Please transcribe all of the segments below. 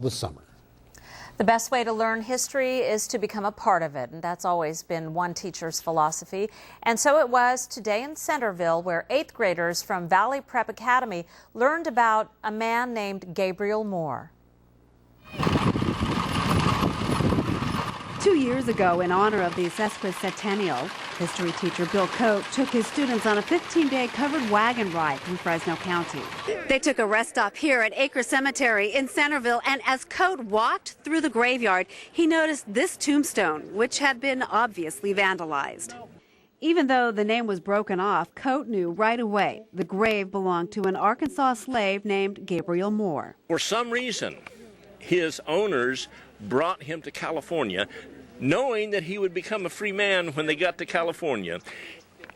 the summer. The best way to learn history is to become a part of it, and that's always been one teacher's philosophy. And so it was today in Centerville, where 8th graders from Valley Prep Academy learned about a man named Gabriel Moore. 2 years ago, in honor of the sesquicentennial, history teacher Bill Coate took his students on a 15-day covered wagon ride through Fresno County. They took a rest stop here at Acre Cemetery in Centerville, and as Coate walked through the graveyard, he noticed this tombstone, which had been obviously vandalized. Even though the name was broken off, Coate knew right away the grave belonged to an Arkansas slave named Gabriel Moore. For some reason, his owners brought him to California, knowing that he would become a free man when they got to California.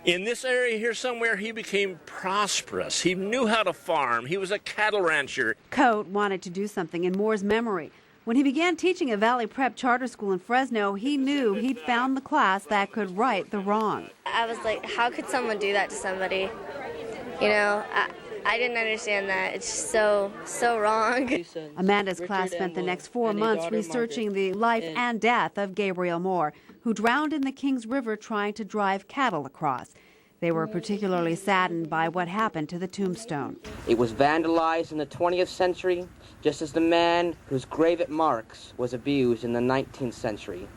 In this area here somewhere, he became prosperous. He knew how to farm. He was a cattle rancher. Coate wanted to do something in Moore's memory. When he began teaching at Valley Prep Charter School in Fresno, he knew he'd found the class that could right the wrong. I was like, how could someone do that to somebody? You know, I didn't understand that. It's so wrong. Amanda's class spent the next 4 months researching the life and death of Gabriel Moore, who drowned in the Kings River trying to drive cattle across. They were particularly saddened by what happened to the tombstone. It was vandalized in the 20th century, just as the man whose grave it marks was abused in the 19th century.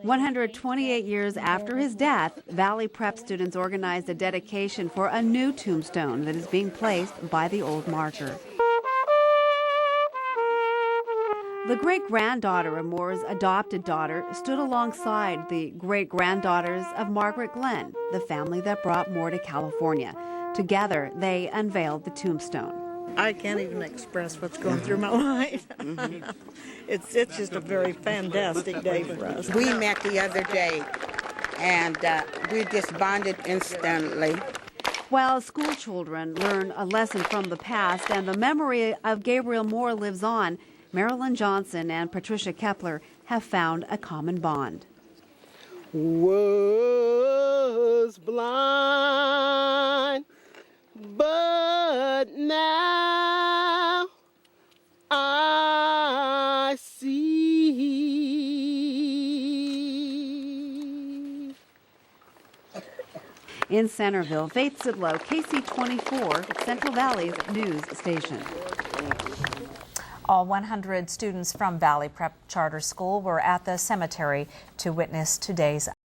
128 years after his death, Valley Prep students organized a dedication for a new tombstone that is being placed by the old marker. The great-granddaughter of Moore's adopted daughter stood alongside the great-granddaughters of Margaret Glenn, the family that brought Moore to California. Together, they unveiled the tombstone. I can't even express what's going through my life. It's just a very fantastic day for us. We met the other day, and we just bonded instantly. While school children learn a lesson from the past and the memory of Gabriel Moore lives on, Marilyn Johnson and Patricia Kepler have found a common bond. Was blind, but now I see. In Centerville, Faith Sidlow, KC24, Central Valley's news station. All 100 students from Valley Prep Charter School were at the cemetery to witness today's